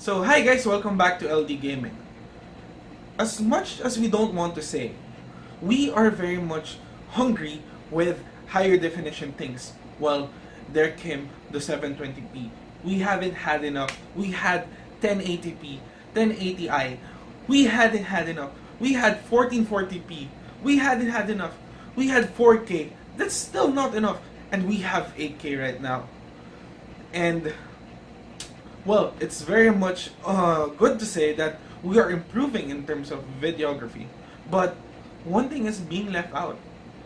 So hi guys, welcome back to LDGaming. As much as we don't want to say, we are very much hungry with higher definition things. Well, there came the 720p. We haven't had enough. We had 1080p, 1080i. We hadn't had enough. We had 1440p. We hadn't had enough. We had 4K. That's still not enough. And we have 8K right now. And well, it's very much good to say that we are improving in terms of videography. But one thing is being left out: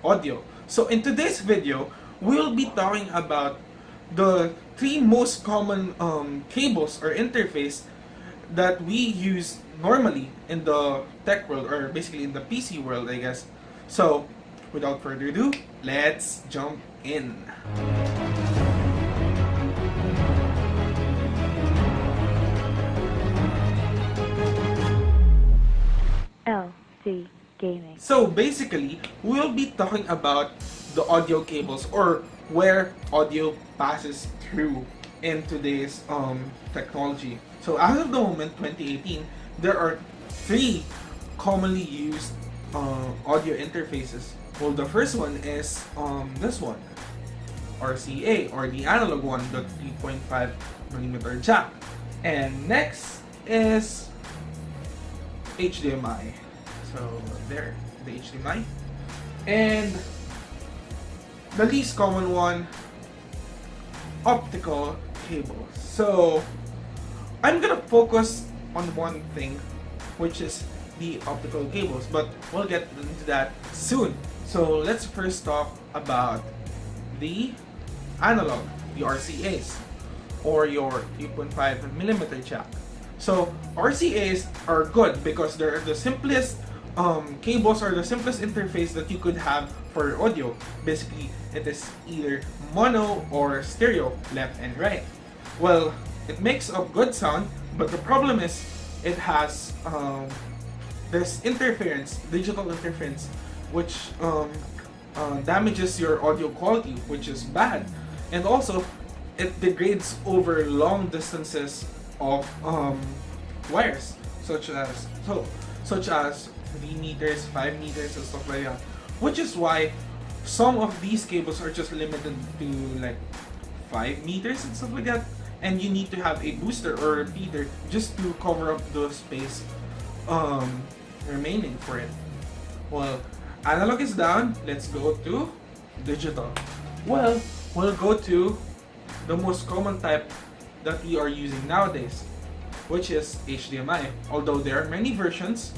audio. So in today's video, we'll be talking about the three most common cables or interface that we use normally in the tech world, or basically in the PC world, I guess. So without further ado, let's jump in. LDGaming. So basically, we'll be talking about the audio cables, or where audio passes through in today's technology. So as of the moment, 2018, there are three commonly used audio interfaces. Well, the first one is this one, RCA, or the analog one, the 3.5mm jack. And next is HDMI. So there, the HDMI. And the least common one, optical cables. So I'm gonna focus on one thing, which is the optical cables, but we'll get into that soon. So let's first talk about the analog, the RCAs, or your 3.5mm jack. So RCAs are good because they're the simplest cables, or the simplest interface that you could have for your audio. Basically, it is either mono or stereo, left and right. Well, it makes a good sound, but the problem is it has there's interference, digital interference, which damages your audio quality, which is bad, and also it degrades over long distances of wires, such as 3 meters, 5 meters, and stuff like that. Which is why some of these cables are just limited to like 5 meters and stuff like that, and you need to have a booster or a repeater just to cover up the space remaining for it. Well, analog is down. Let's go to digital. Well, we'll go to the most common type that we are using nowadays, which is HDMI. Although there are many versions,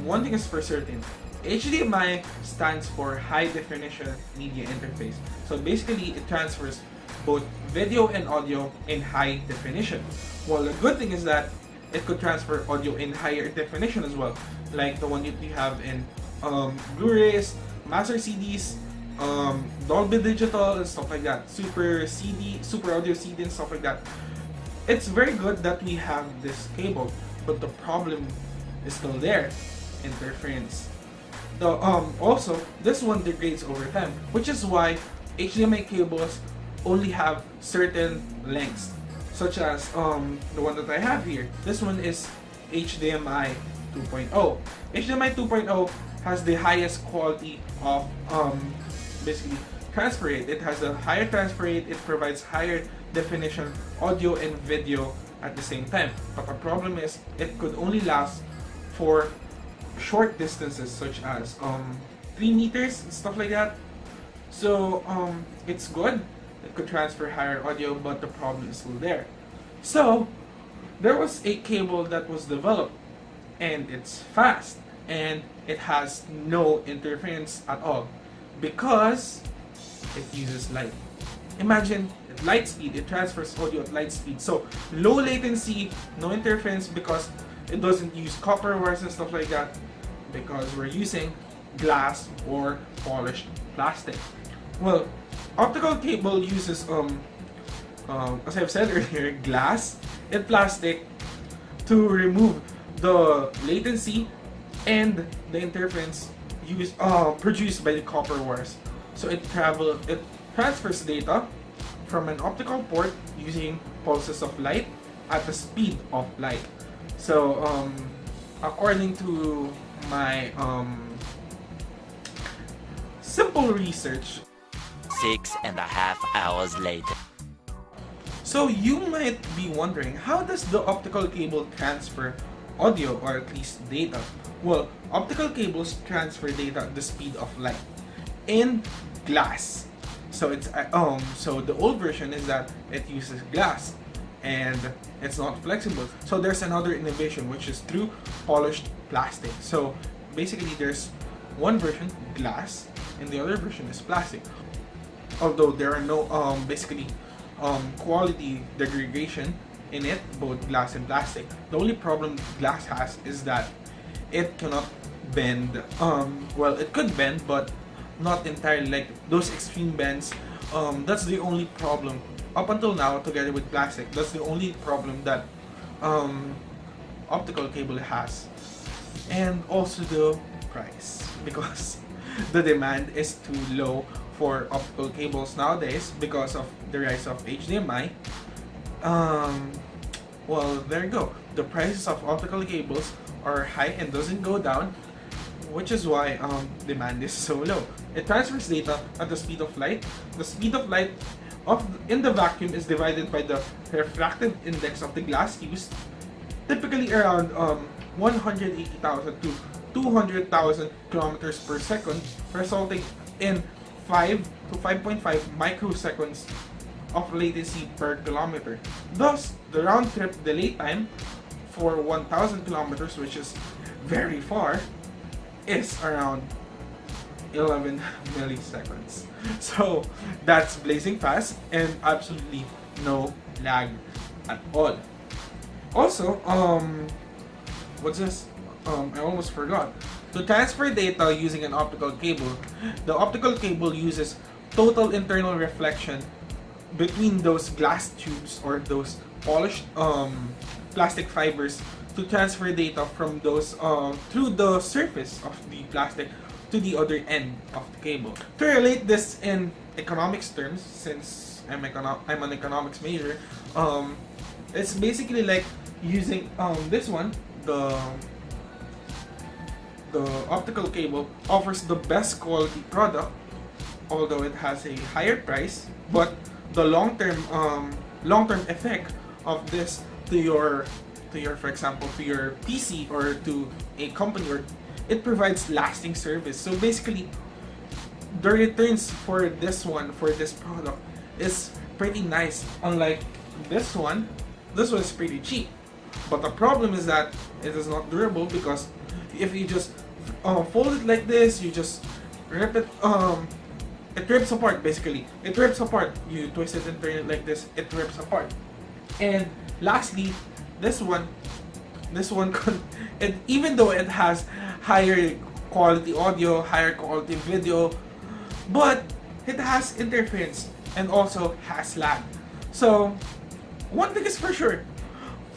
one thing is for certain: HDMI stands for High Definition Media Interface. So basically, it transfers both video and audio in high definition. Well, the good thing is that it could transfer audio in higher definition as well, like the one that you have in Blu-rays, Master CDs, Dolby Digital, and stuff like that. Super CD, Super Audio CD, and stuff like that. It's very good that we have this cable, but the problem is still there: interference. Also, this one degrades over time, which is why HDMI cables only have certain lengths, such as the one that I have here. This one is HDMI 2.0. HDMI 2.0 has the highest quality of basically transfer rate. It has a higher transfer rate. It provides higher definition audio and video at the same time. But the problem is it could only last for short distances, such as 3 meters and stuff like that. So it's good. It could transfer higher audio, but the problem is still there. So there was a cable that was developed, and it's fast, and it has no interference at all because it uses light. Imagine, at light speed, it transfers audio at light speed. So low latency, no interference, because it doesn't use copper wires and stuff like that, because we're using glass or polished plastic. Well, optical cable uses as I've said earlier, glass and plastic to remove the latency and the interference produced by the copper wires. So it transfers data from an optical port using pulses of light at the speed of light. So according to my simple research, 6.5 hours later. so you might be wondering, how does the optical cable transfer audio, or at least data? Well, optical cables transfer data at the speed of light in glass. So it's so the old version is that it uses glass and it's not flexible. So there's another innovation, which is through polished plastic. So basically there's one version glass and the other version is plastic. Although there are no quality degradation in it, both glass and plastic. The only problem glass has is that it cannot bend. Well, it could bend, but not entirely. Like those extreme bends, that's the only problem up until now. Together with plastic, that's the only problem that optical cable has. And also the price, because the demand is too low for optical cables nowadays because of the rise of HDMI. Well, there you go. The prices of optical cables are high and doesn't go down, which is why demand is so low. It transfers data at the speed of light. The speed of light in the vacuum is divided by the refractive index of the glass used, typically around 180,000 to 200,000 kilometers per second, resulting in 5 to 5.5 microseconds of latency per kilometer. Thus, the round trip delay time for 1,000 kilometers, which is very far, is around 11 milliseconds. So that's blazing fast and absolutely no lag at all. Also, what's this? I almost forgot. To transfer data using an optical cable, the optical cable uses total internal reflection between those glass tubes or those polished plastic fibers to transfer data from those through the surface of the plastic to the other end of the cable. To relate this in economics terms, since I'm an economics major, it's basically like using this one, the optical cable offers the best quality product, although it has a higher price, but the long-term effect of this to your for example to your PC or to a company, or it provides lasting service. So basically the returns for this product is pretty nice. Unlike this one is pretty cheap, but the problem is that it is not durable, because if you just fold it like this, you just rip it, it rips apart. Basically it rips apart. You twist it and turn it like this, it rips apart. And lastly, this one even though it has higher quality audio, higher quality video, but it has interference and also has lag. So one thing is for sure,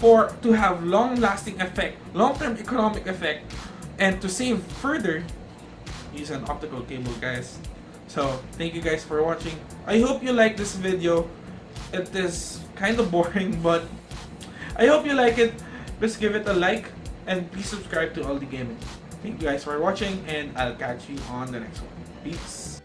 to have long-lasting effect, long-term economic effect, and to save further, use an optical cable, guys. So thank you guys for watching. I hope you like this video. It is kind of boring, but I hope you like it. Please give it a like and please subscribe to LDGaming. Thank you guys for watching, and I'll catch you on the next one. Peace.